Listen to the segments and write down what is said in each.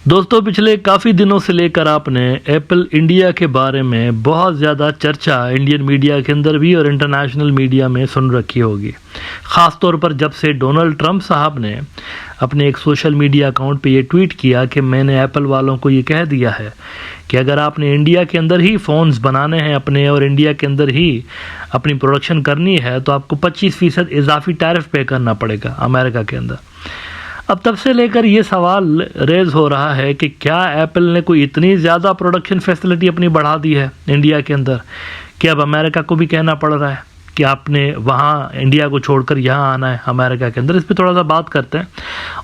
दोस्तों, पिछले काफ़ी दिनों से लेकर आपने एप्पल इंडिया के बारे में बहुत ज़्यादा चर्चा इंडियन मीडिया के अंदर भी और इंटरनेशनल मीडिया में सुन रखी होगी। ख़ास तौर पर जब से डोनाल्ड ट्रंप साहब ने अपने एक सोशल मीडिया अकाउंट पे ये ट्वीट किया कि मैंने एप्पल वालों को ये कह दिया है कि अगर आपने इंडिया के अंदर ही फ़ोन्स बनाने हैं अपने और इंडिया के अंदर ही अपनी प्रोडक्शन करनी है तो आपको 25% इजाफी टैरिफ पे करना पड़ेगा अमेरिका के अंदर। अब तब से लेकर ये सवाल रेज हो रहा है कि क्या एप्पल ने कोई इतनी ज़्यादा प्रोडक्शन फैसिलिटी अपनी बढ़ा दी है इंडिया के अंदर कि अब अमेरिका को भी कहना पड़ रहा है कि आपने वहाँ इंडिया को छोड़कर यहाँ आना है अमेरिका के अंदर। इस पर थोड़ा सा बात करते हैं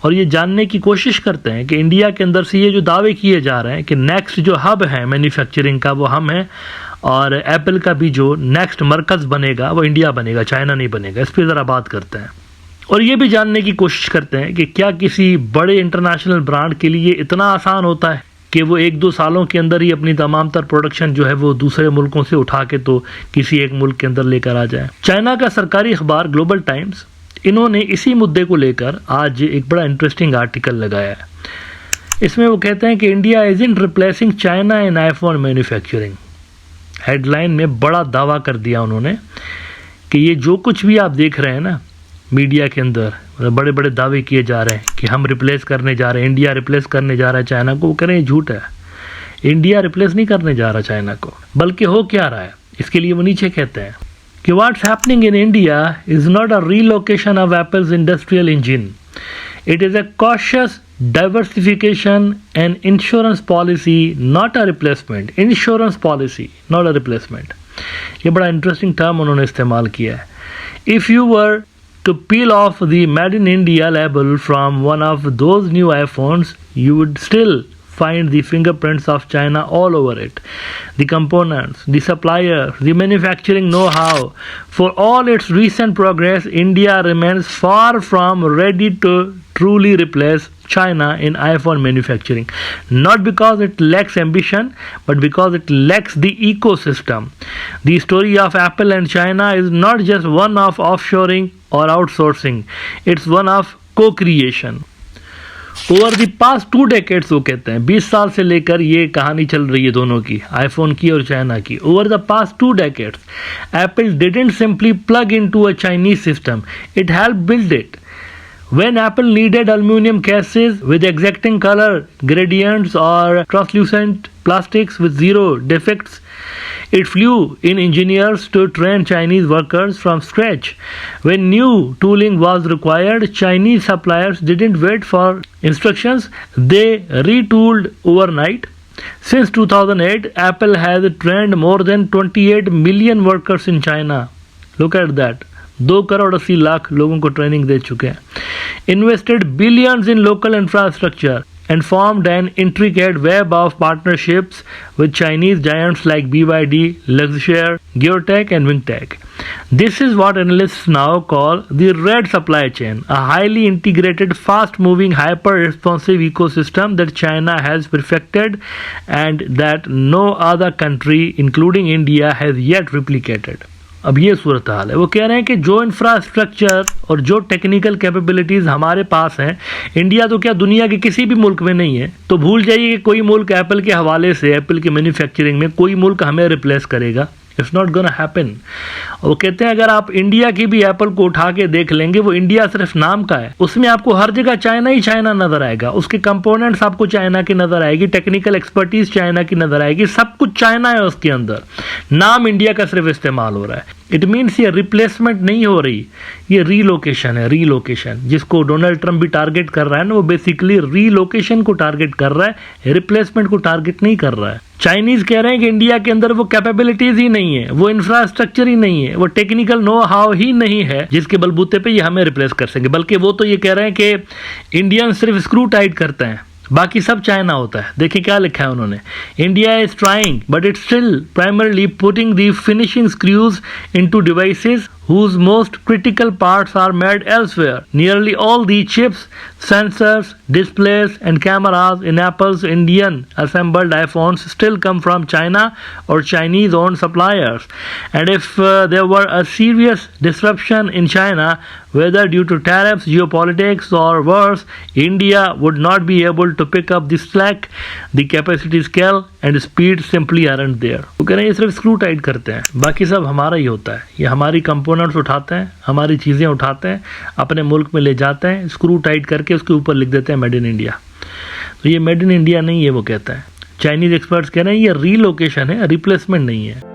और ये जानने की कोशिश करते हैं कि इंडिया के अंदर से ये जो दावे किए जा रहे हैं कि नेक्स्ट जो हब है मैन्युफैक्चरिंग का वो हम हैं और एप्पल का भी जो नेक्स्ट मरकज़ बनेगा वो इंडिया बनेगा, चाइना नहीं बनेगा। इस पर ज़रा बात करते हैं और ये भी जानने की कोशिश करते हैं कि क्या किसी बड़े इंटरनेशनल ब्रांड के लिए इतना आसान होता है कि वो 1-2 सालों के अंदर ही अपनी तमाम तर प्रोडक्शन जो है वो दूसरे मुल्कों से उठा के तो किसी एक मुल्क के अंदर लेकर आ जाए। चाइना का सरकारी अखबार ग्लोबल टाइम्स, इन्होंने इसी मुद्दे को लेकर आज एक बड़ा इंटरेस्टिंग आर्टिकल लगाया है। इसमें वो कहते हैं कि India is in replacing China in iPhone manufacturing. Headline में बड़ा दावा कर दिया उन्होंने कि ये जो कुछ भी आप देख रहे हैं ना मीडिया के अंदर, बड़े बड़े दावे किए जा रहे हैं कि हम रिप्लेस करने जा रहे हैं, इंडिया रिप्लेस करने जा रहा है चाइना को, वो कह रहे हैं झूठ है। इंडिया रिप्लेस नहीं करने जा रहा चाइना को, बल्कि हो क्या रहा है इसके लिए वो नीचे कहते हैं कि what's happening in India is not a relocation of apples industrial engine, it is a cautious diversification and insurance policy, not a replacement. Insurance policy not a replacement, ये बड़ा इंटरेस्टिंग टर्म उन्होंने इस्तेमाल किया है। If you were to peel off the Made in India label from one of those new iPhones, you would still find the fingerprints of China all over it. The components, the suppliers, the manufacturing know-how. For all its recent progress, India remains far from ready to truly replace China in iPhone manufacturing. Not because it lacks ambition, but because it lacks the ecosystem. The story of Apple and China is not just one of offshoring or outsourcing. It's one of co-creation. Over the past 2 decades, वो कहते हैं 20 साल से लेकर ये कहानी चल रही है दोनों की, आईफोन की और चाइना की। Over the past 2 decades, Apple didn't simply plug into a Chinese system, it helped build it. When Apple needed aluminum cases with exacting color gradients or translucent plastics with zero defects, it flew in engineers to train Chinese workers from scratch. When new tooling was required, Chinese suppliers didn't wait for instructions, they retooled overnight. Since 2008, Apple has trained more than 28 million workers in China. Look at that. 2 crore 80 lakh लोगों को training दे चुके हैं। Invested billions in local infrastructure and formed an intricate web of partnerships with Chinese giants like BYD, Luxshare, Geotech and Wingtech. This is what analysts now call the red supply chain, a highly integrated, fast-moving, hyper-responsive ecosystem that China has perfected and that no other country, including India, has yet replicated. अब ये सूरत हाल है। वो कह रहे हैं कि जो infrastructure और जो टेक्निकल कैपेबिलिटीज़ हमारे पास हैं, इंडिया तो क्या दुनिया के किसी भी मुल्क में नहीं है। तो भूल जाइए कि कोई मुल्क एप्पल के हवाले से, एप्पल की मैन्युफैक्चरिंग में कोई मुल्क हमें रिप्लेस करेगा। It's not gonna happen. वो कहते हैं अगर आप इंडिया की भी एप्पल को उठा के देख लेंगे, वो इंडिया सिर्फ नाम का है, उसमें आपको हर जगह चाइना ही चाइना नजर आएगा। उसके कंपोनेंट्स आपको चाइना की नजर आएगी, टेक्निकल एक्सपर्टीज चाइना की नजर आएगी, सब कुछ चाइना है उसके अंदर, नाम इंडिया का सिर्फ इस्तेमाल हो रहा है। इट मीन्स ये रिप्लेसमेंट नहीं हो रही, ये रीलोकेशन है। रीलोकेशन जिसको डोनाल्ड ट्रंप भी टारगेट कर रहा है ना, वो बेसिकली रीलोकेशन को टारगेट कर रहा है, रिप्लेसमेंट को टारगेट नहीं कर रहा है। चाइनीज कह रहे हैं कि इंडिया के अंदर वो कैपेबिलिटीज ही नहीं है, वो इंफ्रास्ट्रक्चर ही नहीं है, वो टेक्निकल नो हाउ ही नहीं है जिसके बलबूते पे ये हमें रिप्लेस कर सकेंगे। बल्कि वो तो ये कह रहे हैं कि इंडियन सिर्फ स्क्रू टाइट करते हैं, बाकी सब चाइना होता है। देखिए क्या लिखा है उन्होंने, India is trying but it's still primarily putting the finishing screws into devices whose most critical parts are made elsewhere. Nearly all the chips, sensors, displays and cameras in Apple's Indian assembled iPhones still come from China or Chinese owned suppliers. And if there were a serious disruption in China, whether due to tariffs, geopolitics or worse, India would not be able to pick up the slack. The capacity, scale and speed simply aren't there. वो कह रहे हैं ये सिर्फ screw tight करते हैं, बाकी सब हमारा ही होता है। ये हमारी कंपोनेंट्स उठाते हैं, हमारी चीज़ें उठाते हैं, अपने मुल्क में ले जाते हैं, स्क्रू टाइट करके उसके ऊपर लिख देते हैं मेड इन इंडिया। तो ये मेड इन इंडिया नहीं है, वो कहता है। चाइनीज़ एक्सपर्ट्स कह रहे हैं ये रीलोकेशन है, रिप्लेसमेंट नहीं है।